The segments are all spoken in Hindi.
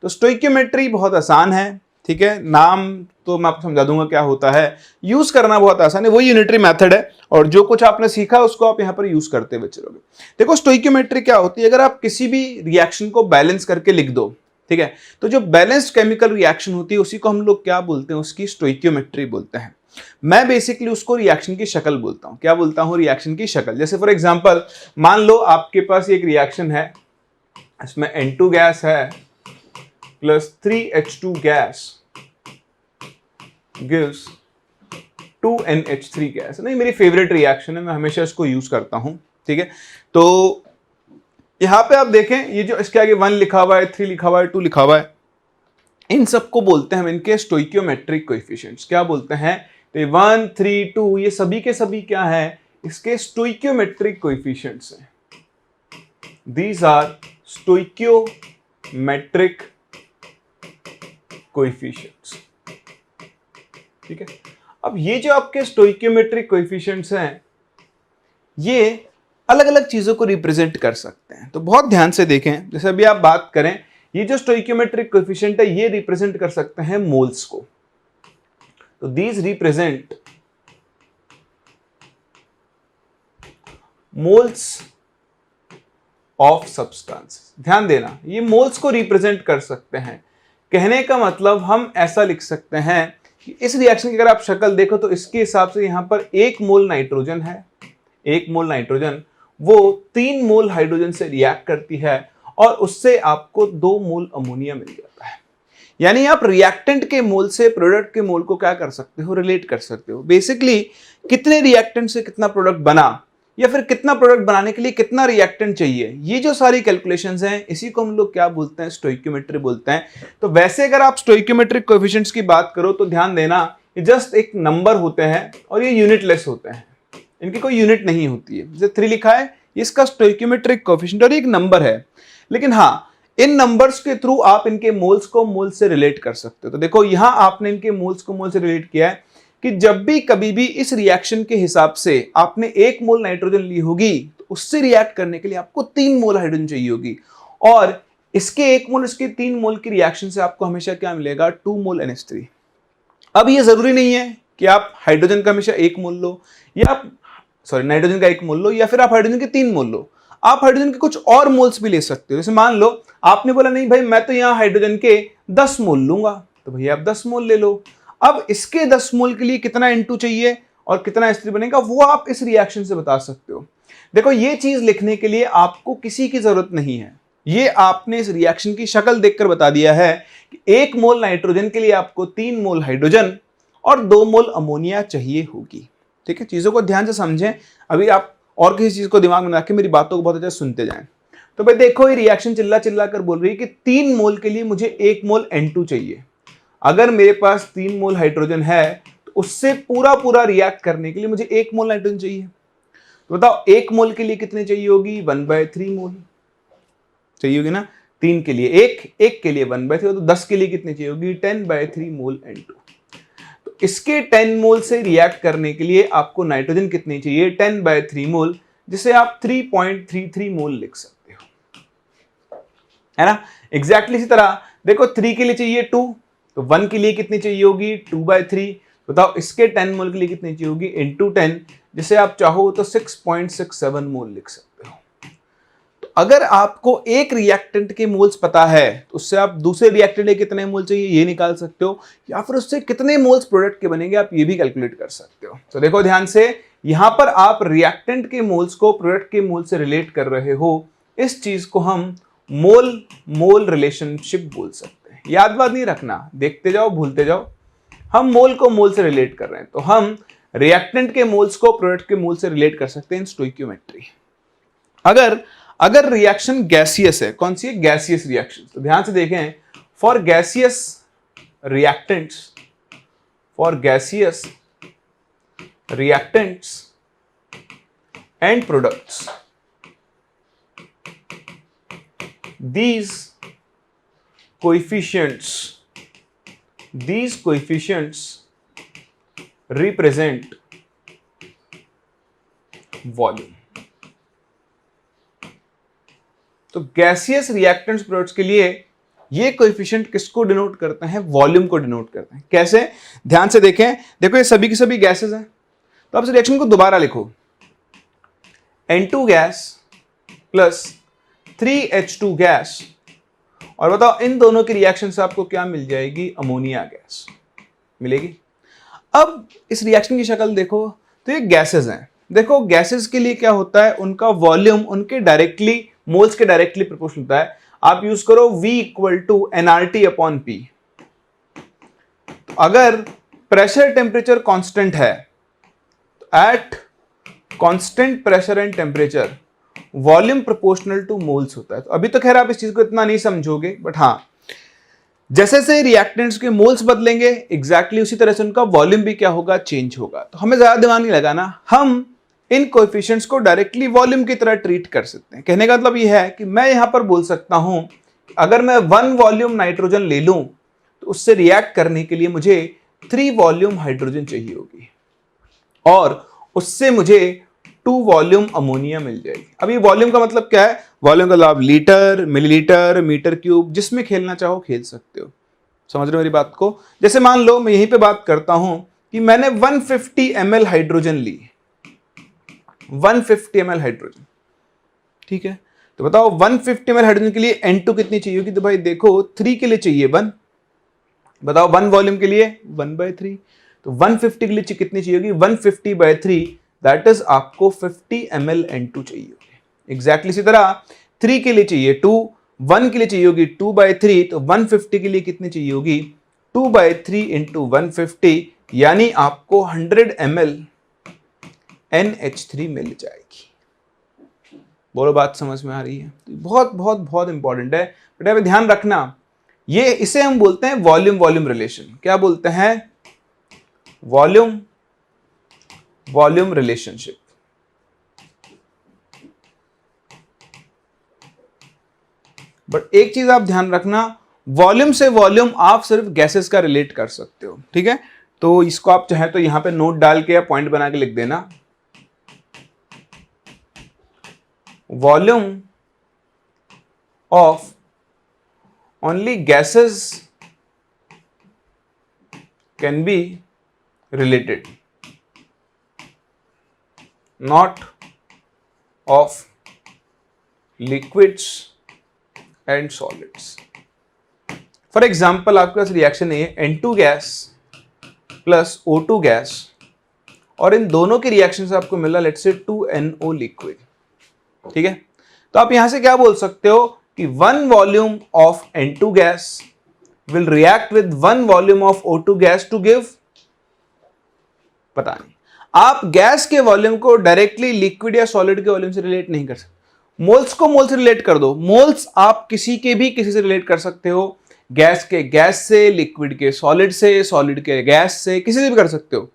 तो स्टोइकियोमेट्री बहुत आसान है, ठीक है, नाम तो मैं आपको समझा दूंगा क्या होता है, यूज करना बहुत आसान है, वही यूनिटरी मेथड है और जो कुछ आपने सीखा उसको आप यहां पर यूज करते हुए चलोगे। देखो स्टोइकियोमेट्री क्या होती है, अगर आप किसी भी रिएक्शन को बैलेंस करके लिख दो, ठीक है, तो जो बैलेंस्ड केमिकल रिएक्शन होती है उसी को हम लोग क्या बोलते हैं, उसकी स्टोइकियोमेट्री बोलते हैं। मैं बेसिकली उसको रिएक्शन की शक्ल बोलता हूं। क्या बोलता हूं? रिएक्शन की शक्ल। जैसे फॉर एग्जांपल मान लो आपके पास एक रिएक्शन है, इसमें N2 गैस है plus 3H2 gas gives 2NH3 gas. नहीं, मेरी फेवरेट रिएक्शन है, मैं हमेशा इसको यूज करता हूं, ठीक है। तो यहां पे आप देखें, ये जो इसके आगे 1 लिखा हुआ है, 3 लिखा हुआ है, 2 लिखा हुआ है, इन सबको बोलते हैं हम इनके स्टोइकियोमेट्रिक कोएफिशिएंट्स। क्या बोलते हैं? तो 1, 3, 2 ये सभी के सभी क्या है, इसके स्टोइकियोमेट्रिक कोएफिशिएंट्स हैं। दीज आर स्टोइकियोमेट्रिक कोएफिशिएंट्स, ठीक है। अब ये जो आपके स्टोइकियोमेट्रिक कोएफिशिएंट्स हैं, ये अलग अलग चीजों को रिप्रेजेंट कर सकते हैं। तो बहुत ध्यान से देखें, जैसे अभी आप बात करें, ये जो स्टोइकियोमेट्रिक कोएफिशिएंट है ये रिप्रेजेंट कर सकते हैं मोल्स को। तो these represent moles of substance. ध्यान देना, ये मोल्स को रिप्रेजेंट कर सकते हैं। कहने का मतलब हम ऐसा लिख सकते हैं कि इस रिएक्शन की अगर आप शक्ल देखो तो इसके हिसाब से यहां पर 1 मोल नाइट्रोजन है, 1 मोल नाइट्रोजन वो 3 मोल हाइड्रोजन से रिएक्ट करती है और उससे आपको 2 मोल अमोनिया मिल जाता है। यानी आप रिएक्टेंट के मोल से प्रोडक्ट के मोल को क्या कर सकते हो, रिलेट कर सकते हो। बेसिकली कितने रिएक्टेंट से कितना प्रोडक्ट बना, या फिर कितना प्रोडक्ट बनाने के लिए कितना रिएक्टेंट चाहिए, ये जो सारी कैलकुलेशंस हैं इसी को हम लोग क्या बोलते हैं, स्टोइकियोमेट्री बोलते हैं। तो वैसे अगर आप स्टोइकियोमेट्रिक कोएफिशिएंट्स की बात करो तो ध्यान देना, ये जस्ट एक नंबर होते हैं और ये यूनिटलेस होते हैं, इनकी कोई यूनिट नहीं होती है। जैसे 3 लिखा है, इसका स्टोइकियोमेट्रिक कोएफिशिएंट और एक नंबर है, लेकिन हाँ इन नंबर्स के थ्रू आप इनके मोल्स को मोल से रिलेट कर सकते हो। तो देखो यहां आपने इनके मोल्स को मोल से रिलेट किया है कि जब भी कभी भी इस रिएक्शन के हिसाब से आपने 1 मोल नाइट्रोजन ली होगी तो उससे रिएक्ट करने के लिए आपको 3 मोल हाइड्रोजन चाहिए होगी, और इसके 1 मोल इसके 3 मोल की रिएक्शन से आपको हमेशा क्या मिलेगा, 2 मोल NH3। अब ये जरूरी नहीं है कि आप हाइड्रोजन का हमेशा 1 मोल लो, या सॉरी नाइट्रोजन का 1 मोल लो, या फिर आप हाइड्रोजन के 3 मोल लो। आप हाइड्रोजन के कुछ और मोल्स भी ले सकते हो। जैसे मान लो आपने बोला नहीं भाई मैं तो यहां हाइड्रोजन के 10 मोल लूंगा, तो भैया आप 10 मोल ले लो। अब इसके 10 मोल के लिए कितना N2 चाहिए और कितना H3 बनेगा वो आप इस रिएक्शन से बता सकते हो। देखो ये चीज लिखने के लिए आपको किसी की जरूरत नहीं है, ये आपने इस रिएक्शन की शक्ल देखकर बता दिया है कि 1 मोल नाइट्रोजन के लिए आपको 3 मोल हाइड्रोजन और 2 मोल अमोनिया चाहिए होगी। ठीक है, चीजों को ध्यान से समझें। अभी आप और किसी चीज को दिमाग में रख के मेरी बातों को बहुत अच्छे से सुनते जाएं। तो भाई देखो ये रिएक्शन चिल्ला चिल्ला कर बोल रही है कि 3 मोल के लिए मुझे 1 मोल N2 चाहिए। अगर मेरे पास 3 मोल हाइड्रोजन है तो उससे पूरा पूरा रिएक्ट करने के लिए मुझे 1 मोल नाइट्रोजन चाहिए। तो बताओ 1 मोल के लिए कितनी चाहिए होगी, 1/3 मोल चाहिए होगी ना। 3 के लिए 1 के लिए 1/3, तो 10 के लिए कितनी चाहिए होगी, 10/3 मोल N2। तो इसके 10 मोल से रिएक्ट करने के लिए आपको नाइट्रोजन कितनी चाहिए, 10/3 मोल, जिसे आप 3.33 मोल लिख सकते हो, है ना। एग्जैक्टली इसी तरह देखो 3 के लिए चाहिए 2, तो 1 के लिए कितनी चाहिए होगी, 2/3। बताओ इसके 10 मोल के लिए कितनी चाहिए होगी, इंटू 10, जिसे आप चाहो तो 6.67 मोल लिख सकते हो। तो अगर आपको एक रिएक्टेंट के मोल्स पता है तो उससे आप दूसरे रिएक्टेंट के कितने मोल चाहिए ये निकाल सकते हो, या फिर उससे कितने मोल्स प्रोडक्ट के बनेंगे आप ये भी कैलकुलेट कर सकते हो। तो देखो ध्यान से, यहां पर आप रिएक्टेंट के मोल्स को प्रोडक्ट के मोल से रिलेट कर रहे हो। इस चीज को हम मोल मोल रिलेशनशिप बोल सकते हैं। याद बात नहीं रखना, देखते जाओ भूलते जाओ। हम मोल को मोल से रिलेट कर रहे हैं, तो हम रिएक्टेंट के मोल्स को प्रोडक्ट के मोल से रिलेट कर सकते हैं इन स्टोइकियोमेट्री। अगर रिएक्शन गैसियस है, कौन सी है, गैसियस रिएक्शन, तो ध्यान से देखें, for gaseous reactants and products, these coefficients represent volume. तो गैसियस रिएक्टेंट्स प्रोडक्ट्स के लिए ये कोएफिशिएंट किसको डिनोट करते हैं? वॉल्यूम को डिनोट करते हैं। कैसे? ध्यान से देखें, देखो ये सभी की सभी गैसेस हैं, तो आप इस रिएक्शन को दोबारा लिखो, N2 gas plus 3H2 gas, और बताओ इन दोनों की रिएक्शन से आपको क्या मिल जाएगी? अमोनिया गैस मिलेगी। अब इस रिएक्शन की शक्ल देखो, तो ये गैसेस हैं। देखो गैसेस के लिए क्या होता है, उनका वॉल्यूम उनके डायरेक्टली मोल्स के डायरेक्टली प्रोपोर्शनल होता है। आप यूज करो V equal to nRT upon P। तो अगर प्रेशर टेम्परेचर कांस्टेंट है, तो at constant pressure and temperature volume proportional to moles होता है। तो अभी तो खैर आप इस चीज को इतना नहीं समझोगे, बट हाँ, जैसे जैसे रिएक्टेंट्स के मोल्स बदलेंगे एग्जैक्टली उसी तरह से उनका वॉल्यूम भी क्या होगा? चेंज होगा। तो हमें ज्यादा दिमाग नहीं लगाना, हम इन कोएफिशिएंट्स को डायरेक्टली वॉल्यूम की तरह ट्रीट कर सकते हैं। कहने का मतलब यह है कि मैं यहां पर बोल सकता हूं कि अगर मैं 1 वॉल्यूम नाइट्रोजन ले लूं तो उससे रिएक्ट करने के लिए मुझे 3 वॉल्यूम हाइड्रोजन चाहिए होगी, और उससे मुझे 2 वॉल्यूम अमोनिया मिल जाएगी। अब ये वॉल्यूम का मतलब क्या है? वॉल्यूम का मतलब लीटर, मिलीलीटर, मीटर क्यूब, जिसमें खेलना चाहो खेल सकते हो। समझ रहे हो मेरी बात को? जैसे मान लो मैं यहीं पे बात करता हूं कि मैंने 150 ml हाइड्रोजन ली, 150 ml हाइड्रोजन, ठीक है। तो बताओ 150 ml हाइड्रोजन के लिए N2 कितनी चाहिए होगी? तो भाई देखो 3 के लिए चाहिए 1, बताओ 1 वॉल्यूम के लिए 1/3, तो 150 के लिए कितनी चाहिए होगी? 150/3, दैट इज आपको 50 ml N2 चाहिए होगी। एग्जैक्टली इसी तरह 3 के लिए चाहिए 2, 1 के लिए चाहिए होगी 2/3, तो 150 के लिए कितनी चाहिए होगी? 2/3 इंटू 150, यानी आपको 100 ml NH3 मिल जाएगी। बोलो बात समझ में आ रही है? तो बहुत बहुत बहुत इंपॉर्टेंट है, बेटा ध्यान रखना। ये इसे हम बोलते हैं वॉल्यूम वॉल्यूम रिलेशन। क्या बोलते हैं? Volume volume relationship. बट एक चीज आप ध्यान रखना, वॉल्यूम से वॉल्यूम आप सिर्फ गैसेस का रिलेट कर सकते हो, ठीक है। तो इसको आप चाहे तो यहां पे नोट डाल के या पॉइंट बना के लिख देना, volume of only gases can be related, not of liquids and solids. For example, आपके पास रिएक्शन है N2 gas plus O2 gas, और इन दोनों के रिएक्शन से आपको मिला लेट्स से 2NO लिक्विड, ठीक है। तो आप यहां से क्या बोल सकते हो कि 1 volume of N2 gas will react with 1 volume of O2 gas to give, पता नहीं। आप गैस के वॉल्यूम को डायरेक्टली लिक्विड या सॉलिड के वॉल्यूम से रिलेट नहीं कर सकते। मोल्स को मोल से रिलेट कर दो, मोल्स आप किसी के भी किसी से रिलेट कर सकते हो, गैस के गैस से, लिक्विड के सॉलिड से, सॉलिड के गैस से, किसी से भी कर सकते हो।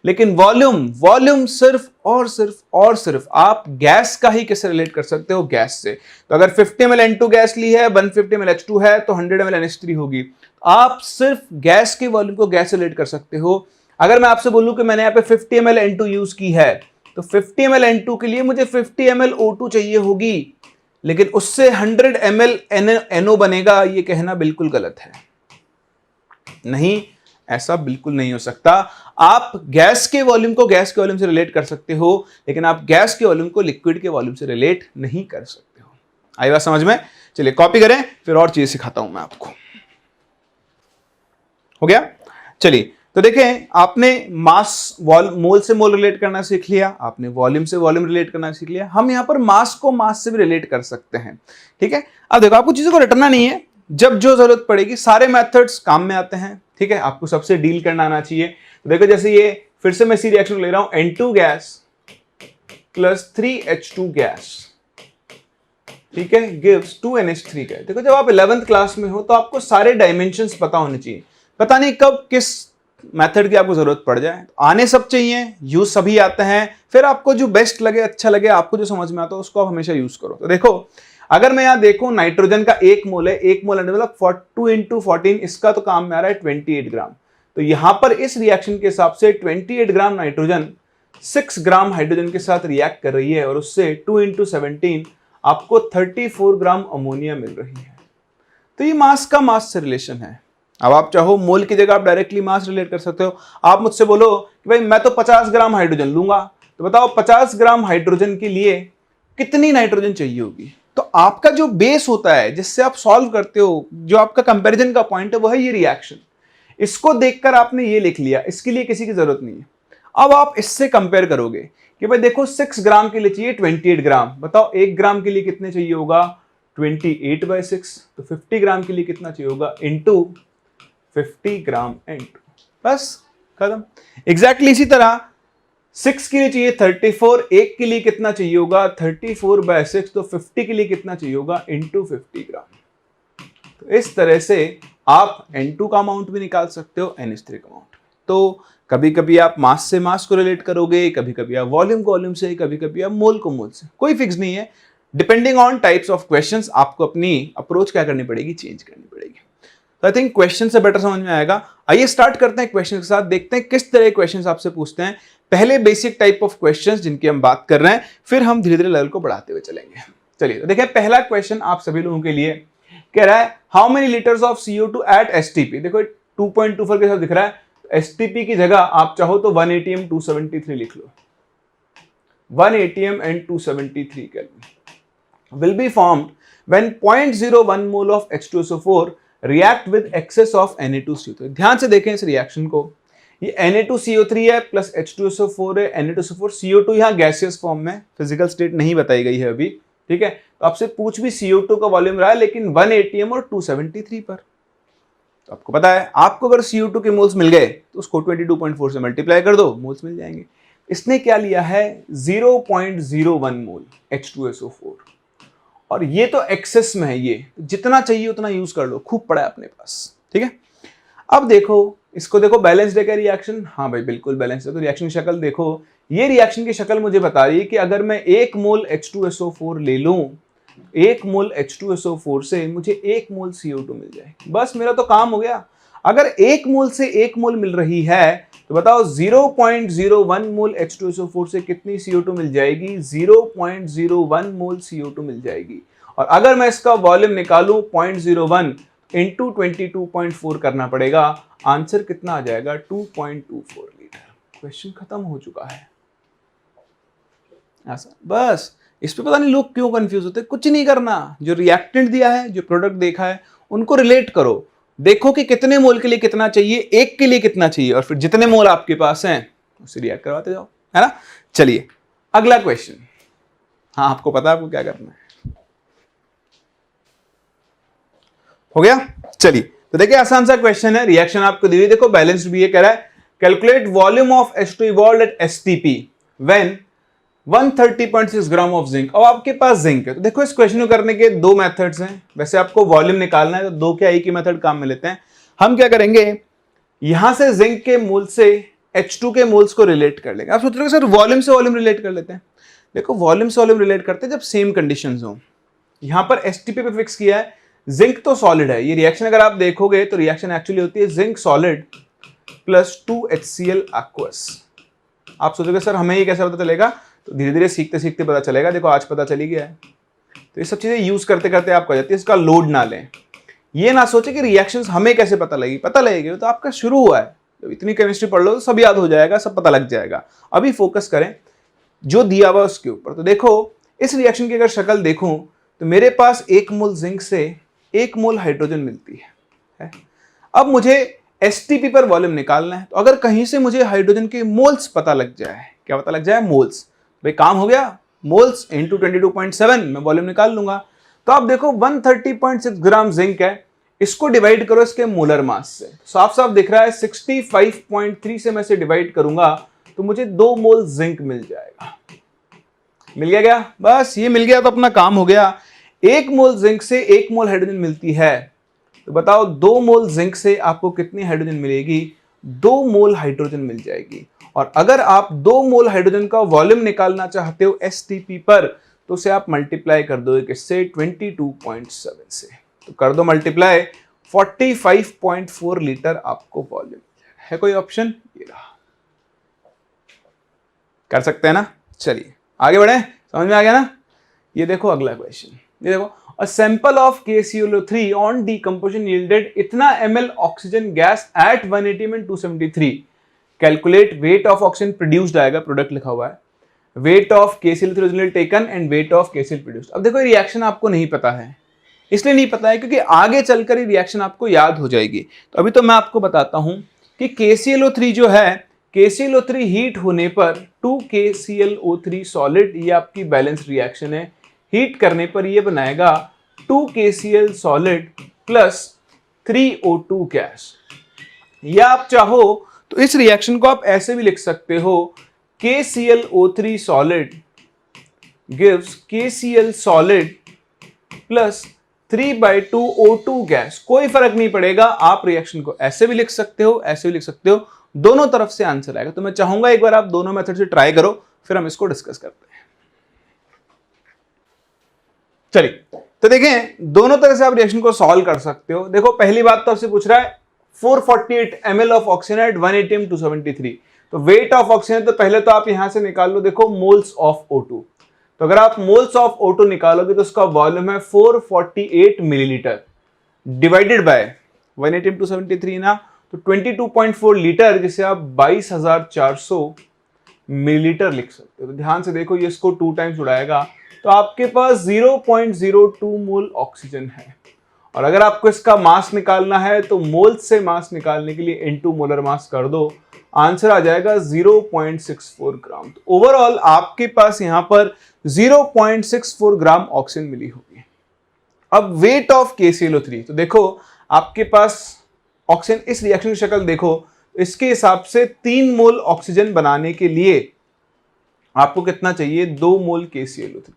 लेकिन वॉल्यूम वॉल्यूम सिर्फ और सिर्फ और सिर्फ आप गैस का ही किससे रिलेट कर सकते हो? गैस से। तो अगर 50 ml N2 गैस ली है, 150 ml H2 है, तो 100 ml NH3 होगी। आप सिर्फ गैस के वॉल्यूम को गैस से रिलेट कर सकते हो। अगर मैं आपसे बोलूं कि मैंने यहाँ पे 50 ml N2 यूज की है, तो 50 ml N2 के लिए मुझे 50 ml O2 चाहिए होगी, लेकिन उससे 100 ml NO बनेगा, ये कहना बिल्कुल गलत है। नहीं, ऐसा बिल्कुल नहीं हो सकता। आप गैस के वॉल्यूम को गैस के वॉल्यूम से रिलेट कर सकते हो, लेकिन आप गैस के वॉल्यूम को लिक्विड के वॉल्यूम से रिलेट नहीं कर सकते हो। आई बात समझ में? चलिए कॉपी करें, फिर और चीज सिखाता हूं मैं आपको। हो गया? चलिए तो देखें, आपने मास मोल से मोल रिलेट करना सीख लिया, आपने वॉल्यूम से वॉल्यूम रिलेट करना सीख लिया। हम यहां पर मास को मास से भी रिलेट कर सकते हैं, ठीक है। अब देखो, आपको चीजों को रटना नहीं है, जब जो जरूरत पड़ेगी सारे मेथड्स काम में आते हैं, ठीक है। आपको सबसे डील करना आना चाहिए। तो देखो, जैसे ये फिर से मैं इसी रिएक्शन ले रहा हूं, N2 gas plus 3H2 gas, ठीक है, गिव्स 2NH3 गैस। देखो, जब आप 11th क्लास में हो तो आपको सारे डायमेंशंस पता होने चाहिए। पता नहीं कब किस मेथड की आपको जरूरत पड़ जाए, तो आने सब चाहिए, यूज सभी आते हैं। फिर आपको जो बेस्ट लगे, अच्छा लगे, आपको जो समझ में आता है उसको आप हमेशा यूज करो। तो देखो, अगर मैं यहां देखूं, नाइट्रोजन का 1 मोल है, 1 मोल मतलब 2 × 14, इसका तो काम में आ रहा है 28 ग्राम। तो यहां पर इस रिएक्शन के हिसाब से 28 ग्राम नाइट्रोजन 6 ग्राम हाइड्रोजन के साथ रिएक्ट कर रही है, और उससे 2 × 17 आपको 34 ग्राम अमोनिया मिल रही है। तो ये मास का मास से रिलेशन है। अब आप चाहो मोल की जगह आप डायरेक्टली मास रिलेट कर सकते हो। आप मुझसे बोलो कि भाई मैं तो 50 ग्राम हाइड्रोजन लूंगा, तो बताओ 50 ग्राम हाइड्रोजन के लिए कितनी नाइट्रोजन चाहिए होगी। तो आपका जो बेस होता है जिससे आप सॉल्व करते हो, जो आपका कंपैरिजन का पॉइंट है, वो है ये रिएक्शन। इसको देखकर आपने ये लिख लिया, इसके लिए किसी की जरूरत नहीं है। अब आप इससे कंपेयर करोगे कि भाई देखो 6 ग्राम के लिए चाहिए 28 ग्राम, बताओ 1 ग्राम के लिए कितने चाहिए होगा 28/6, तो 50 ग्राम के लिए कितना चाहिए होगा इंटू 50 ग्राम इंटू, बस खत्म। एग्जैक्टली इसी तरह 6 के लिए चाहिए 34, 1 के लिए कितना चाहिए होगा 34/6, तो 50 के लिए कितना चाहिए होगा इंटू 50 ग्राम। तो इस तरह से आप N2 का अमाउंट भी निकाल सकते हो NH3 का अमाउंट। तो कभी कभी आप मास से मास को रिलेट करोगे, कभी कभी आप वॉल्यूम को वॉल्यूम से, कभी कभी आप मोल को मोल से, कोई फिक्स नहीं है। Depending on types of questions आपको अपनी अप्रोच क्या करनी पड़ेगी, चेंज करनी पड़ेगी। तो आई थिंक क्वेश्चन से बेटर समझ में आएगा। आइए स्टार्ट करते हैं क्वेश्चन के साथ, देखते हैं किस तरह के क्वेश्चन आपसे पूछते हैं। पहले बेसिक टाइप ऑफ क्वेश्चंस जिनकी हम बात कर रहे हैं, फिर हम धीरे धीरे लेवल को बढ़ाते हुए चलेंगे। चलिए तो देखिए, पहला क्वेश्चन आप सभी लोगों के लिए कह रहा है how many litres of CO2 at STP। देखो 2.24 के साथ दिख रहा है, STP की जगह आप चाहो तो 1 atm 273 लिख लो। 1 atm and 273 Kelvin will be formed when 0.01 mole of H2SO4 react with excess of Na2CO3। ध्यान से देखें इस रिएक्शन को, ये Na2CO3 है प्लस H2SO4 है, Na2SO4 CO2 यहाँ गैसियस फॉर्म में, फिजिकल स्टेट नहीं बताई गई है अभी, ठीक है। तो आपसे पूछ भी CO2 का वॉल्यूम रहा है, लेकिन 1 atm और 273 पर। तो आपको पता है आपको अगर CO2 के मोल्स मिल गए तो उसको 22.4 से मल्टीप्लाई कर दो, मोल्स मिल जाएंगे। इसने क्या लिया है 0.01 मोल H2SO4, और ये तो एक्सेस में है, ये जितना चाहिए उतना यूज कर लो, खूब पड़ा है अपने पास, ठीक है। अब देखो इसको, देखो बैलेंस्ड है क्या रिएक्शन, हाँ भाई बिल्कुल बैलेंस्ड है। तो रिएक्शन की शक्ल देखो, ये रिएक्शन की शक्ल मुझे बता रही है कि अगर मैं 1 मोल H2SO4 ले लूं, 1 मोल H2SO4 से मुझे 1 मोल CO2 मिल जाए, बस मेरा तो काम हो गया। अगर 1 मोल से 1 मोल मिल रही है तो बताओ 0.01 मोल H2SO4 से कितनी CO2 मिल जाएगी, 0.01 मोल CO2 मिल जाएगी। और अगर मैं इसका वॉल्यूम निकालूं 0.01 इंटू 22.4 करना पड़ेगा, आंसर कितना आ जाएगा 2.24 लीटर। क्वेश्चन खत्म हो चुका है। ऐसा बस, इस पे पता नहीं लोग क्यों कंफ्यूज होते, कुछ नहीं करना, जो रिएक्टेंट दिया है, जो प्रोडक्ट देखा है, उनको रिलेट करो, देखो कि कितने मोल के लिए कितना चाहिए, एक के लिए कितना चाहिए, और फिर जितने मोल आपके पास हैं उससे रिएक्ट करवाते जाओ, है ना। चलिए अगला क्वेश्चन, हाँ आपको पता है आपको क्या करना है, हो गया। चलिए तो देखिए आसान सा क्वेश्चन है, रिएक्शन आपको दी हुई, देखो बैलेंस्ड भी है, कह रहा है calculate volume of H2 evolved at STP when 130.6 gram of zinc. अब आपके पास जिंक है, तो देखो इस क्वेश्चन को करने के दो मेथड्स हैं। वैसे आपको वॉल्यूम निकालना है तो दो क्या एक ही मेथड काम में लेते हैं। हम क्या करेंगे, यहां से जिंक के मोल से H2 के मोल्स को रिलेट कर लेंगे। आप सोच रहे हो सर वॉल्यूम से वॉल्यूम रिलेट कर लेते हैं, देखो वॉल्यूम से वॉल्यूम रिलेट करते हैं जब सेम कंडीशंस हो। यहां पर STP पे फिक्स किया है, जिंक तो सॉलिड है, ये रिएक्शन अगर आप देखोगे तो रिएक्शन एक्चुअली होती है zinc solid plus 2HCl aqueous. आप सोचोगे सर हमें ये कैसे पता चलेगा, तो धीरे धीरे सीखते सीखते पता चलेगा। देखो आज पता चली गया है, तो ये सब चीजें यूज करते करते आपको आ जाती है। इसका लोड ना लें, ये ना सोचे कि रिएक्शंस हमें कैसे पता लगेगी, पता लगेगी तो आपका शुरू हुआ है, तो इतनी केमिस्ट्री पढ़ लो तो सब याद हो जाएगा, सब पता लग जाएगा। अभी फोकस करें जो दिया हुआ उसके ऊपर। तो देखो इस रिएक्शन की अगर शक्ल देखूं तो मेरे पास 1 मोल जिंक से 1 मोल हाइड्रोजन मिलती है। अब मुझे STP पर वॉल्यूम निकालना है, तो अगर कहीं से मुझे हाइड्रोजन के मोल्स पता लग जाए, क्या पता लग जाए, मोल्स, भाई काम हो गया, मोल्स इंटू 22.7 मैं वॉल्यूम निकाल लूंगा। तो आप देखो 130.6 ग्राम जिंक है, इसको डिवाइड करो इसके मोलर मास से, साफ साफ दिख रहा है 65.3 से मैं इसे डिवाइड करूंगा तो मुझे 2 मोल जिंक मिल जाएगा। मिल गया क्या, बस ये मिल गया तो अपना काम हो गया। 1 मोल जिंक से 1 मोल हाइड्रोजन मिलती है, तो बताओ 2 मोल जिंक से आपको कितनी हाइड्रोजन मिलेगी, 2 मोल हाइड्रोजन मिल जाएगी। और अगर आप 2 मोल हाइड्रोजन का वॉल्यूम निकालना चाहते हो STP पर, तो उसे आप मल्टीप्लाई कर दो किससे, 22.7 से, तो कर दो मल्टीप्लाई, 45.4 लीटर आपको वॉल्यूम है। कोई ऑप्शन, ये रहा, कर सकते हैं ना। चलिए आगे बढ़े, समझ में आ गया ना। ये देखो अगला क्वेश्चन, ये देखो A sample of KClO3 on decomposition yielded इतना ml ऑक्सीजन गैस at 180 में 273. Calculate weight of oxygen produced आएगा, प्रोडक्ट लिखा हुआ है, weight of KClO3 original taken and weight of KCl produced. अब देखो रिएक्शन आपको नहीं पता है, इसलिए नहीं पता है क्योंकि आगे चलकर ये रिएक्शन आपको याद हो जाएगी। तो अभी तो मैं आपको बताता हूं कि KClO3 जो है, KClO3 हीट होने पर 2KClO3 सॉलिड, ये आपकी बैलेंस रिएक्शन है, हीट करने पर ये बनाएगा 2KCl solid plus 3O2 gas. या आप चाहो तो इस रिएक्शन को आप ऐसे भी लिख सकते हो, KClO3 solid gives KCl solid plus 3/2 O2 gas. कोई फर्क नहीं पड़ेगा, आप रिएक्शन को ऐसे भी लिख सकते हो, ऐसे भी लिख सकते हो, दोनों तरफ से आंसर आएगा। तो मैं चाहूंगा एक बार आप दोनों मेथड से ट्राई करो, फिर हम इसको डिस्कस करते हैं। चलिए तो देखें, दोनों तरह से आप रिएक्शन को सॉल्व कर सकते हो। देखो पहली बात तो आपसे पूछ रहा है 448 ml ऑफ ऑक्सीजन एट 180 में 273, तो वेट ऑफ ऑक्सीजन तो पहले तो आप यहां से निकाल लो, देखो मोल्स ऑफ O2। तो अगर आप मोल्स ऑफ O2 निकालोगे तो उसका वॉल्यूम है 448 मिलीलीटर डिवाइडेड बाय 180 में 273 ना, तो 22.4 लीटर, जिसे आप 22,400 मिलीलीटर लिख सकते हो। तो ध्यान से देखो, ये इसको 2 टाइम्स उड़ाएगा तो आपके पास 0.02 मोल ऑक्सीजन है। और अगर आपको इसका मास निकालना है तो मोल्स से मास निकालने के लिए इनटू मोलर मास कर दो, आंसर आ जाएगा 0.64 ग्राम। तो ओवरऑल आपके पास यहां पर 0.64 ग्राम ऑक्सीजन मिली होगी। अब वेट ऑफ KClO3, तो देखो आपके पास ऑक्सीजन, इस रिएक्शन की शक्ल देखो, इसके हिसाब से 3 मोल ऑक्सीजन बनाने के लिए आपको कितना चाहिए, 2 मोल KClO3।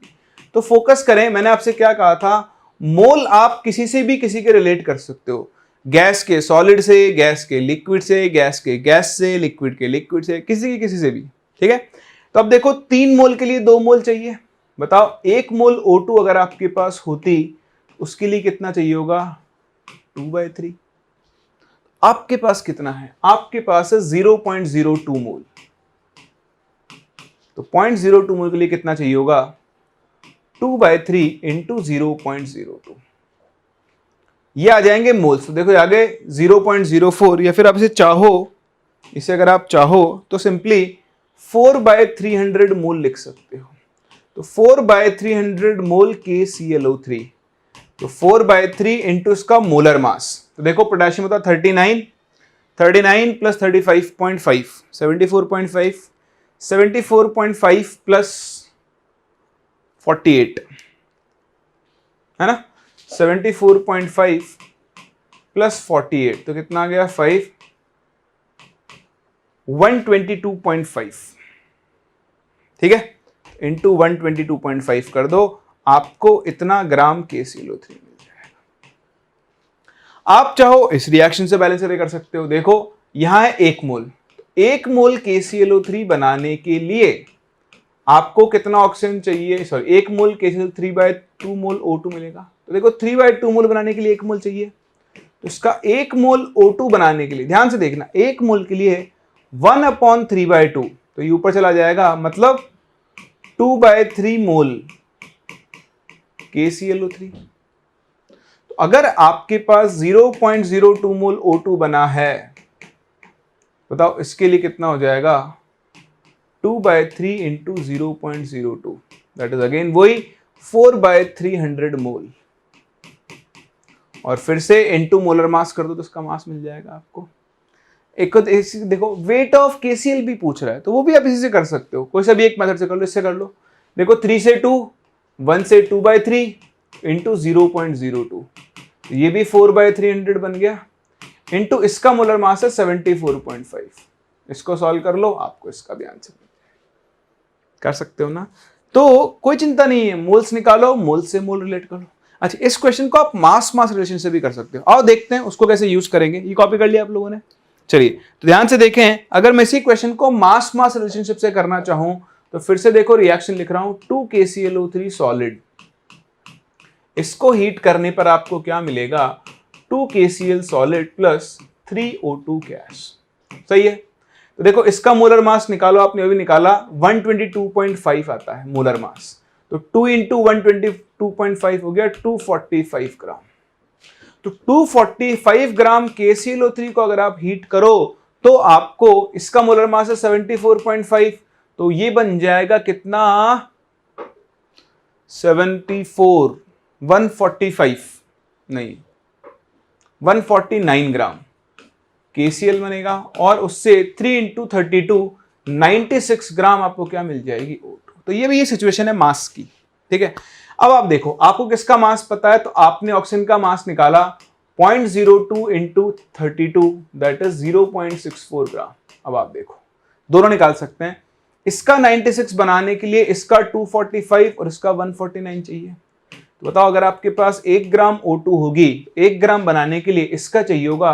तो फोकस करें, मैंने आपसे क्या कहा था, मोल आप किसी से भी किसी के रिलेट कर सकते हो, गैस के सॉलिड से, गैस के लिक्विड से, गैस के गैस से, लिक्विड के लिक्विड से, किसी से भी, ठीक है। तो अब देखो 3 मोल के लिए 2 मोल चाहिए, बताओ 1 मोल O2 अगर आपके पास होती, उसके लिए कितना चाहिए होगा, 2/3। आपके पास कितना है, आपके पास है 0.02 मोल, तो 0.02 मोल के लिए कितना चाहिए होगा, 2/3 इंटू 0.02, ये आ जाएंगे मोल्स। तो देखो आगे 0.04, या फिर आप इसे अगर आप चाहो तो सिंपली 4/300 मोल लिख सकते हो। तो 4/300 मोल KClO3, तो 4/3 इंटू इसका मोलर मास। तो देखो पोटेशियम होता 39 प्लस 35.5 74.5, 74.5 प्लस 48 है ना, 74.5 प्लस 48 तो कितना आ गया 5, 122.5, ठीक है, इंटू 122.5 कर दो, आपको इतना ग्राम KClO3 मिल जाएगा। आप चाहो इस रिएक्शन से बैलेंस कर सकते हो। देखो यहां है 1 मोल, 1 मोल KClO3 बनाने के लिए आपको कितना ऑक्सीजन चाहिए, सॉरी 1 मोल KCl 3/2 मोल O2 मिलेगा। तो देखो 3/2 मोल बनाने के लिए 1 मोल चाहिए, तो इसका 1 मोल O2 बनाने के लिए ध्यान से देखना, 1 मोल के लिए 1/3/2, तो ये ऊपर चला जाएगा, मतलब 2/3 मोल KClO3। तो अगर आपके पास 0.02 मोल O2 बना है, बताओ इसके लिए कितना हो जाएगा, 2/3 इंटू 0.02, दैट इज अगेन वही 4/300 मोल, और फिर से इंटू मोलर मास कर दो तो इसका मास मिल जाएगा आपको। एक देखो वेट ऑफ KCl भी पूछ रहा है, तो वो भी आप इसी से कर सकते हो, कोई सा भी एक मेथड से कर लो, इससे कर लो। देखो 3 से 2, 1 से 2/3 इंटू 0.02, ये भी 4/300 बन गया, इंटू इसका मोलर मास है 74.5, इसको सॉल्व कर लो, आपको इसका भी आंसर कर सकते हो ना। तो कोई चिंता नहीं है, मोल्स निकालो, मोल से मोल रिलेट करो। अच्छा, इस क्वेश्चन को आप मास मास रिलेशन से भी कर सकते हो, आओ देखते हैं उसको कैसे यूज करेंगे। ये कॉपी कर लिया आप लोगों ने, चलिए तो ध्यान से देखें, अगर मैं इसी क्वेश्चन को मास मास रिलेशनशिप से करना चाहूं तो फिर से देखो रिएक्शन लिख रहा हूं, 2KClO3 सॉलिड, इसको हीट करने पर आपको क्या मिलेगा, 2KCl solid plus 3O2 gas, सही है। तो देखो इसका मोलर मास निकालो, आपने अभी निकाला 122.5 आता है मोलर मास, तो 2 इंटू 122.5 हो गया 245 ग्राम। तो 245 ग्राम KClO3 को अगर आप हीट करो तो आपको इसका मोलर मास है 74.5, तो ये बन जाएगा कितना 145 नहीं 149 ग्राम KCl बनेगा, और उससे 3 इंटू 32 96 ग्राम आपको क्या मिल जाएगी O2। तो ये भी ये सिचुएशन है मास की, ठीक है। अब आप देखो, आपको किसका मास पता है, तो आपने ऑक्सीजन का मास निकाला 0.02 इंटू 32 दैट इज 0.64 ग्राम। अब आप देखो दोनों निकाल सकते हैं, इसका 96 बनाने के लिए इसका 245 और इसका 149 चाहिए। तो बताओ अगर आपके पास 1 ग्राम O2 होगी, 1 ग्राम बनाने के लिए इसका चाहिए होगा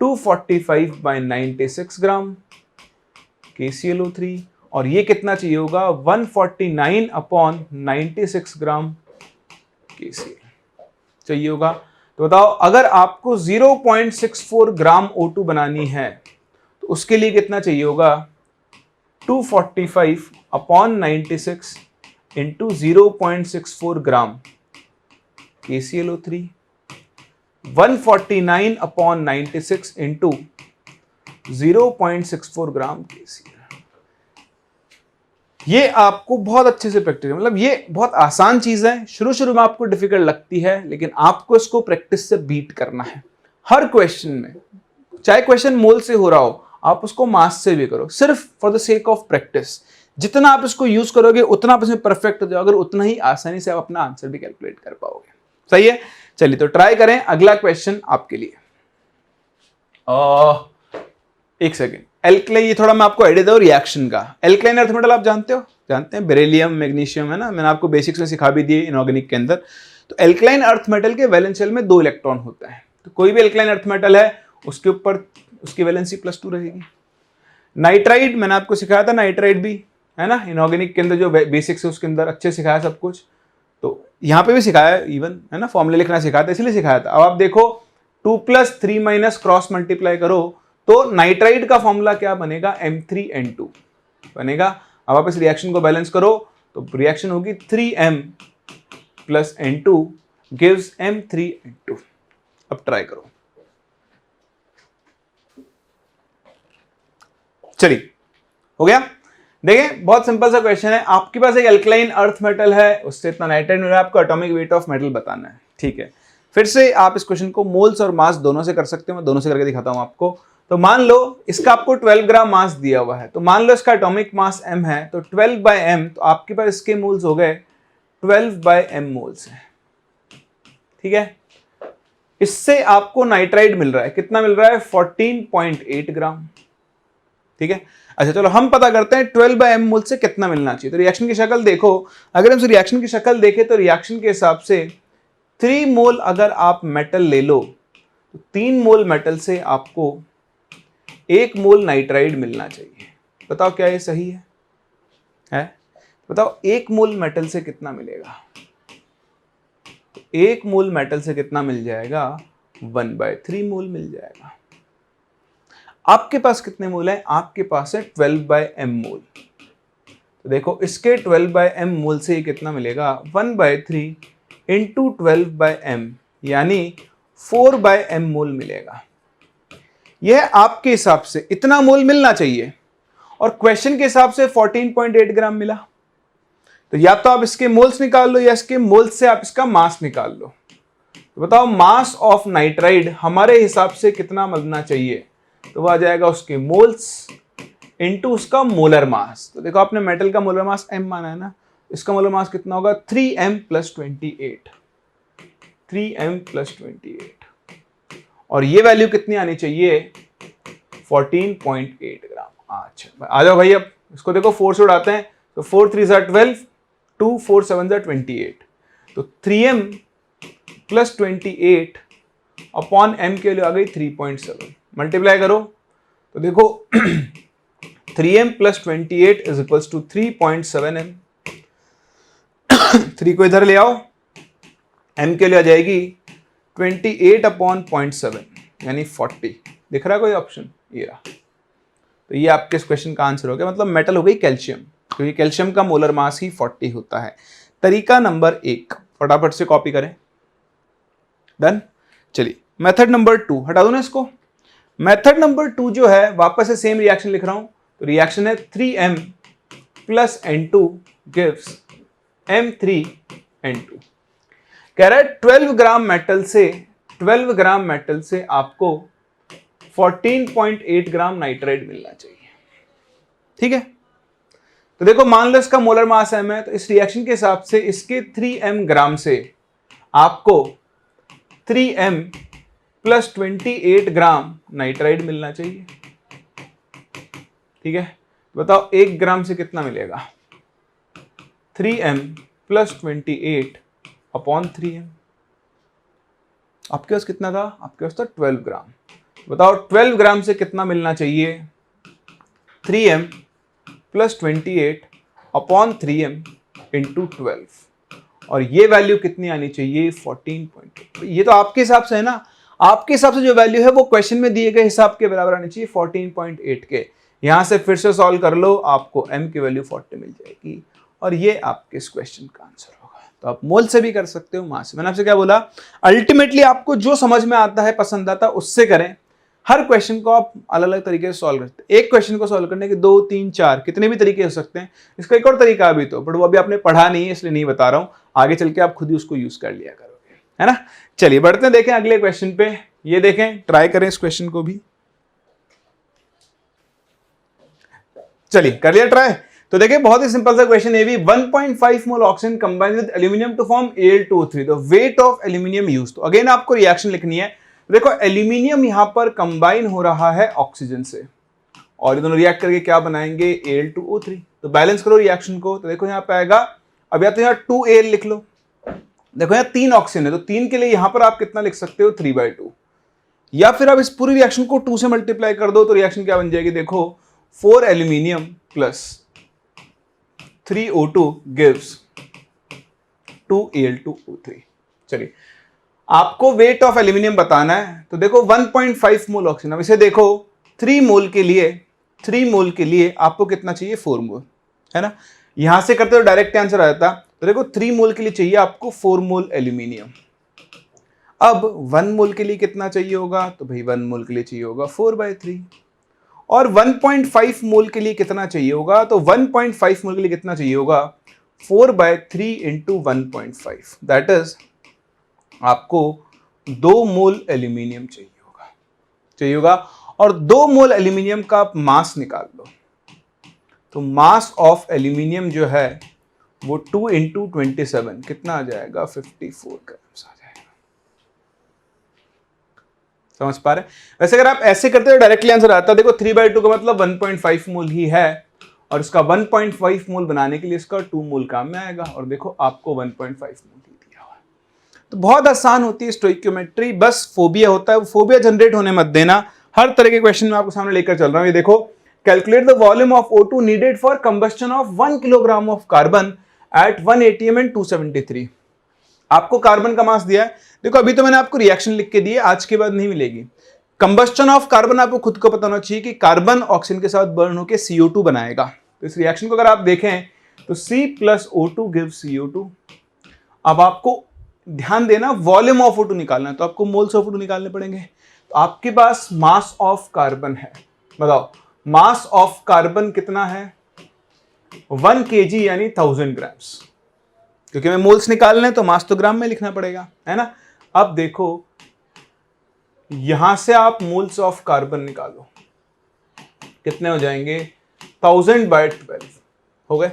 245 बाई 96 ग्राम KClO3, और ये कितना चाहिए होगा 149 अपॉन 96 ग्राम KCl चाहिए होगा। तो बताओ अगर आपको 0.64 ग्राम O2 बनानी है तो उसके लिए कितना चाहिए होगा 245 अपॉन 96 इंटू 0.64 ग्राम KClO3, 149 अपॉन 96 इंटू 0.64 ग्राम KCl। ये आपको बहुत अच्छे से प्रैक्टिस, मतलब ये बहुत आसान चीज है, शुरू में आपको डिफिकल्ट लगती है, लेकिन आपको इसको प्रैक्टिस से बीट करना है। हर क्वेश्चन में, चाहे क्वेश्चन मोल से हो रहा हो, आप उसको मास से भी करो, सिर्फ for the sake of practice. जितना आप इसको यूज करोगे उतना आप इसमें परफेक्ट हो जाओगे, उतना ही आसानी से आप अपना आंसर भी कैलकुलेट कर पाओगे। सही है, चलिए तो ट्राई करें। अगला क्वेश्चन आपके लिए, एक सेकेंड, एल्कलाइन, ये थोड़ा मैं आपको आइडिया दूं रिएक्शन का। एल्कलाइन अर्थ मेटल आप जानते हो, जानते हैं बेरिलियम मैग्नीशियम, है ना, मैंने आपको बेसिक्स में सिखा भी दिए इनऑर्गेनिक के अंदर। तो एल्कलाइन अर्थ मेटल के वैलेंस शेल में 2 इलेक्ट्रॉन होता है, तो कोई भी एल्कलाइन अर्थ मेटल है उसके ऊपर उसकी वैलेंसी +2 रहेगी। नाइट्राइड मैंने आपको सिखाया था, नाइट्राइड भी है ना इनऑर्गेनिक के अंदर जो बेसिक्स है उसके अंदर अच्छे सिखाया सब कुछ, तो यहाँ पे भी सिखाया इवन, है ना, फॉर्मूले लिखना सिखाया था इसलिए सिखाया था। अब आप देखो 2 + 3 - क्रॉस मल्टीप्लाई करो तो नाइट्राइड का फॉर्मूला क्या बनेगा M3N2 बनेगा। अब आप इस रिएक्शन को बैलेंस करो तो रिएक्शन होगी 3M + N2 गिव्स M3N2। अब ट्राई करो, चलिए हो गया। देखिए बहुत सिंपल सा क्वेश्चन है, आपके पास एक एल्कलाइन अर्थ मेटल है, उससे इतना नाइट्राइड मिल रहा है, आपको एटॉमिक वेट ऑफ मेटल बताना है, ठीक है। फिर से आप इस क्वेश्चन को मोल्स और मास दोनों से कर सकते हो, मैं दोनों से करके दिखाता हूं आपको। तो मान लो इसका आपको 12 ग्राम मास दिया हुआ है, तो मान लो इसका एटॉमिक मास m है, तो 12 बाय m, तो आपके पास इसके मोल्स हो गए 12 बाय m मोल्स है, ठीक है। इससे आपको नाइट्राइड मिल रहा है, कितना मिल रहा है 14.8 ग्राम, ठीक है। अच्छा चलो हम पता करते हैं 12 बाय m मोल से कितना मिलना चाहिए। तो रिएक्शन की शक्ल देखो, अगर हम रिएक्शन की शक्ल देखें तो रिएक्शन के हिसाब से 3 मोल अगर आप मेटल ले लो तो 3 मोल मेटल से आपको 1 मोल नाइट्राइड मिलना चाहिए। बताओ क्या ये सही है? बताओ 1 मोल मेटल से कितना मिलेगा? 1 मोल मेटल से कितना मिल जाएगा 1/3 मोल मिल जाएगा। आपके पास कितने मोल है? आपके पास है 12 बाय m मोल। तो देखो इसके 12 बाय m मोल से कितना मिलेगा 1/3 इंटू 12 बाय m, यानी 4 बाय m मोल मिलेगा। यह आपके हिसाब से इतना मोल मिलना चाहिए, और क्वेश्चन के हिसाब से 14.8 ग्राम मिला। तो या तो आप इसके मोल्स निकाल लो या इसके मोल्स से आप इसका मास निकाल लो। तो बताओ मास ऑफ नाइट्राइड हमारे हिसाब से कितना मिलना चाहिए? तो वो आ जाएगा उसके मोल्स इनटू उसका मोलर मास। तो देखो आपने मेटल का मोलर मास m माना है ना, इसका मोलर मास कितना होगा 3m + 28, 3m + 28, और ये वैल्यू कितनी आनी चाहिए 14.8 ग्राम। अच्छा आ जाओ भाई, अब इसको देखो 4 से उड़ाते हैं, तो 4 3 = 12, 2 4 7 = 28, तो 3m + 28 अपॉन m के लिए आ गई 3.7, मल्टीप्लाई करो तो देखो 3m + 28 = 3.7m। 3 को इधर ले आओ, m के लिए आ जाएगी 28 अपॉन 0.7 यानी 40। दिख रहा है कोई ऑप्शन? ये रहा। तो ये आपके इस क्वेश्चन का आंसर हो गया, मतलब मेटल हो गई कैल्शियम, क्योंकि कैल्शियम का मोलर मास ही 40 होता है। तरीका नंबर 1 फटाफट से कॉपी करें। डन। चलिए मेथड नंबर 2 हटा दो ना इसको। मेथड नंबर 2 जो है वापस से सेम रिएक्शन लिख रहा हूं, तो रिएक्शन है 3m plus N2 gives M3N2। कह रहा है 12 ग्राम मेटल से आपको 14.8 ग्राम नाइट्राइड मिलना चाहिए। ठीक है, तो देखो मान लो इसका मोलर मास m है, तो इस रिएक्शन के हिसाब से इसके 3m ग्राम से आपको 3m प्लस 28 ग्राम नाइट्राइड मिलना चाहिए। ठीक है, बताओ 1 ग्राम से कितना मिलेगा? 3m plus 28 upon 3m। आपके पास कितना था? आपके पास था 12 ग्राम। बताओ 12 ग्राम से कितना मिलना चाहिए? 3m plus 28 upon 3m into 12, और ये वैल्यू कितनी आनी चाहिए? 14.8। ये तो आपके हिसाब से है ना, आपके हिसाब से जो वैल्यू है वो क्वेश्चन में दिए गए हिसाब के बराबर आनी चाहिए 14.8 के। यहां से फिर से सॉल्व कर लो, आपको m की वैल्यू 40 मिल जाएगी, और ये आपके इस क्वेश्चन का आंसर होगा। तो आप मोल से भी कर सकते हो, मास से। मैंने आपसे क्या बोला? अल्टीमेटली आपको जो समझ में आता है, पसंद आता है, उससे करें। हर क्वेश्चन को आप अलग अलग तरीके से सॉल्व करते हैं। एक क्वेश्चन को सॉल्व करने के 2, 3, 4 कितने भी तरीके हो सकते हैं। इसका एक और तरीका भी तो, बट वो अभी आपने पढ़ा नहीं है इसलिए नहीं बता रहा हूं, आगे चल के आप खुद ही उसको यूज कर लिया करोगे, है ना। चलिए बढ़ते हैं, देखें अगले क्वेश्चन पे। ये देखें, ट्राई करें इस क्वेश्चन को भी। चलिए कर लिया ट्राई। तो देखिए बहुत ही सिंपल सा क्वेश्चन है भी। 1.5 mole oxygen combined with aluminium to form Al2O3, the weight of aluminium used. तो अगेन आपको रिएक्शन लिखनी है। देखो एल्यूमिनियम यहां पर कंबाइन हो रहा है ऑक्सीजन से, और ये दोनों रिएक्ट करके क्या बनाएंगे? Al2O3। तो बैलेंस करो रिएक्शन को, तो देखो यहां पे आएगा, अब या तो यहां 2Al लिख लो। देखो यहां 3 ऑक्सीजन है, तो 3 के लिए यहां पर आप कितना लिख सकते हो? 3/2। या फिर आप इस पूरी रिएक्शन को 2 से मल्टीप्लाई कर दो, तो रिएक्शन क्या बन जाएगी? देखो 4 aluminium plus 3O2 gives 2Al2O3। चलिए आपको वेट ऑफ एल्यूमिनियम बताना है, तो देखो 1.5 मोल ऑक्सीजन। अब इसे देखो 3 मोल के लिए आपको कितना चाहिए? 4 मोल, है ना। यहां से करते तो डायरेक्ट आंसर आ जाता। तो देखो 3 मोल के लिए चाहिए आपको 4 मोल एल्यूमिनियम। अब 1 मोल के लिए कितना चाहिए होगा? तो भाई 1 मोल के लिए चाहिए होगा 4/3। और 1.5 मोल के लिए कितना चाहिए होगा? तो 1.5 मोल के लिए कितना चाहिए होगा? 4/3 इंटू 1.5, दैट इज आपको 2 मोल एल्यूमिनियम चाहिए होगा। और 2 मोल एल्यूमिनियम का आप मास निकाल लो, तो मास ऑफ एल्यूमिनियम जो है वो 2 इंटू 27 कितना आ जाएगा? 54 ग्राम्स आ जाएगा। समझ पा रहे? वैसे अगर आप ऐसे करते तो डायरेक्टली आंसर आता। देखो 3/2 का मतलब 1.5 मोल ही है, और इसका 1.5 मोल बनाने के लिए इसका 2 मोल काम में आएगा, और देखो आपको 1.5 मोल ही दिया हुआ है। तो बहुत आसान होती है स्टोइकियोमेट्री, बस फोबिया होता है, वो फोबिया जनरेट होने मत देना। हर तरह के क्वेश्चन में आपको सामने लेकर चल रहा हूं। ये देखो, calculate the volume of O2 needed for combustion of 1 kilogram of carbon at 1 atm and 273। आपको कार्बन का मास दिया है। देखो अभी तो मैंने आपको रिएक्शन लिख के दिए, आज के बाद नहीं मिलेगी। कंबस्टन ऑफ कार्बन आपको खुद को पता होना चाहिए कि कार्बन ऑक्सीजन के साथ बर्न होकर CO2 बनाएगा। तो इस रिएक्शन को अगर आप देखें तो C plus O2 gives CO2। अब आपको ध्यान देना, वॉल्यूम ऑफ O2 निकालना है, तो आपको मोल्स ऑफ O2 निकालने पड़ेंगे। तो आपके पास मास ऑफ कार्बन है, बताओ मास ऑफ कार्बन कितना है? 1 kg यानी 1000 ग्राम्स। क्योंकि मैं मोल्स निकालने तो मास तो ग्राम में लिखना पड़ेगा, है ना। अब देखो यहां से आप मोल्स ऑफ कार्बन निकालो, कितने हो जाएंगे? 1000/12 हो गए।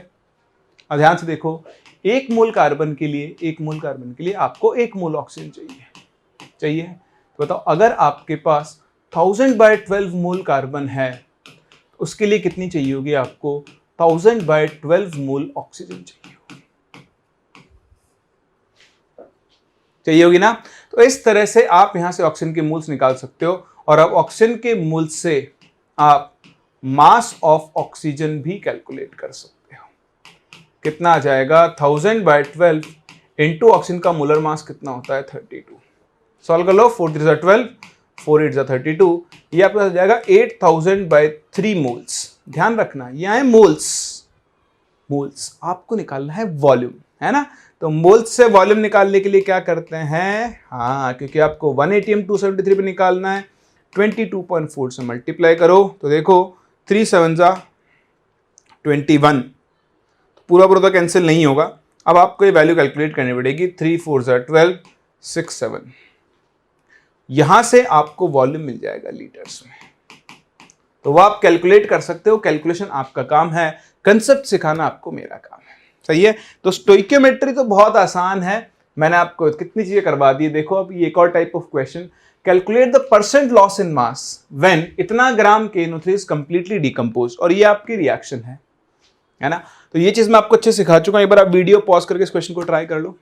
अब ध्यान से देखो, 1 मोल कार्बन के लिए आपको 1 मोल ऑक्सीजन चाहिए। तो बताओ अगर आपके पास 1000/12 मोल कार्बन है, तो उसके लिए कितनी चाहिए होगी? आपको 1000/12 मोल ऑक्सीजन चाहिए होगी ना। तो इस तरह से आप यहां से ऑक्सीजन के मोल्स निकाल सकते हो, और अब ऑक्सीजन के मोल्स से आप मास ऑफ ऑक्सीजन भी कैलकुलेट कर सकते हो। कितना आ जाएगा? 1000/12 इंटू ऑक्सीजन का मोलर मास कितना होता है? 32। सॉल्व कर लो, 4 3 जा 12, 4 8 जा 32, ये आपका हो जाएगा 8000/3 मोल्स। ध्यान रखना ये है मोल्स, आपको निकालना है वॉल्यूम, है ना। तो मोल्स से वॉल्यूम निकालने के लिए क्या करते हैं, हाँ, क्योंकि आपको 1 atm 273 पे निकालना है, 22.4 से मल्टीप्लाई करो तो देखो 3 7 21, पूरा पूरा तो कैंसिल नहीं होगा। अब आपको ये वैल्यू कैलकुलेट करनी पड़ेगी, 3 4 12 6 7, यहां से आपको वॉल्यूम मिल जाएगा लीटर्स में, तो वो आप कैलकुलेट कर सकते हो। कैलकुलेशन आपका काम है, कंसेप्ट सिखाना आपको मेरा काम है, सही है। तो स्टोइकियोमेट्री तो बहुत आसान है, मैंने आपको कितनी चीजें करवा दी। देखो अब ये एक और type of question, calculate the percent loss in mass when इतना ग्राम KNO3 इज कंप्लीटली डिकम्पोज, और ये आपकी रिएक्शन है ना। तो ये चीज मैं आपको अच्छे सिखा चुका हूं, एक बार आप वीडियो पॉज करके इस क्वेश्चन को ट्राई कर लो।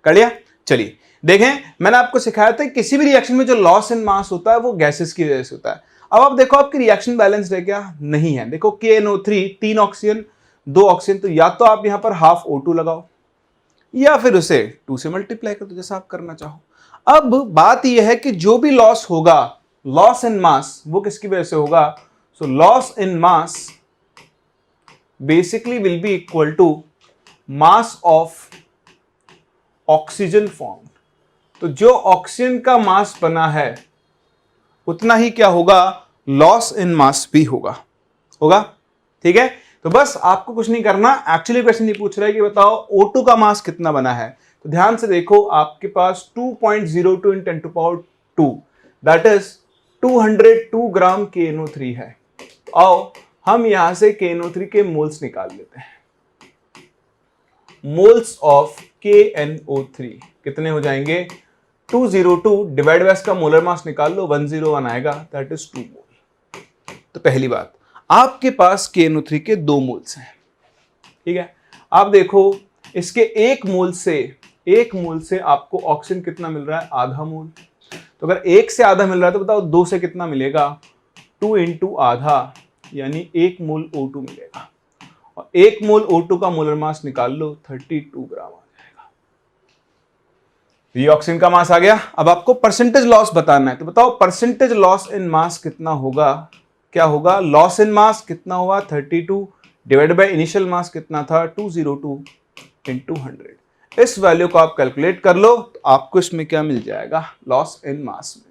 कर लिया? चलिए देखें, मैंने आपको सिखाया था किसी भी रिएक्शन में जो लॉस इन मास होता है वो गैसेस की वजह से होता है। अब आप देखो आपकी रिएक्शन बैलेंस है क्या, नहीं है। देखो KNO3 3 ऑक्सीजन 2 ऑक्सीजन, तो या तो आप यहां पर हाफ O2 लगाओ या फिर उसे 2 से मल्टीप्लाई कर दो, जैसा आप करना चाहो। अब बात यह है कि जो भी लॉस होगा, लॉस इन मास, वो किसकी वजह से होगा। So loss in mass basically will be equal to mass of oxygen form. तो जो ऑक्सीजन का मास बना है उतना ही क्या होगा, लॉस इन मास भी होगा। ठीक है, तो बस आपको कुछ नहीं करना। एक्चुअली क्वेश्चन ये पूछ रहा है कि बताओ O2 का मास कितना बना है। तो ध्यान से देखो, आपके पास 2.02 × 10⁻², दैट इज 202 ग्राम KNO3 है। तो आओ हम यहां से KNO3 के मोल्स निकाल लेते हैं। मोल्स ऑफ KNO3 कितने हो जाएंगे, 202 डिवाइड बाय इसका मोलर मास निकाल लो, 101 आएगा, दैट इज 2 मोल। तो पहली बात, आपके पास KNO3 के 2 मोल्स हैं, ठीक है। आप देखो इसके एक मोल से आपको ऑक्सीजन कितना मिल रहा है, आधा मोल। तो अगर 1 से आधा मिल रहा है तो बताओ 2 से कितना मिलेगा, 2 × आधा, यानी 1 मोल O2 मिलेगा। और 1 मोल O2 का मोलर मास निकाल लो, 32 ग्राम आ जाएगा। ये ऑक्सीजन का मास आ गया। अब आपको परसेंटेज लॉस बताना है, तो बताओ परसेंटेज लॉस इन मास कितना होगा, क्या होगा, लॉस इन मास कितना हुआ 32 डिवाइड बाय इनिशियल मास कितना था 202 × 100। इस वैल्यू को आप कैलकुलेट कर लो, तो आपको इसमें क्या मिल जाएगा, लॉस इन मास में।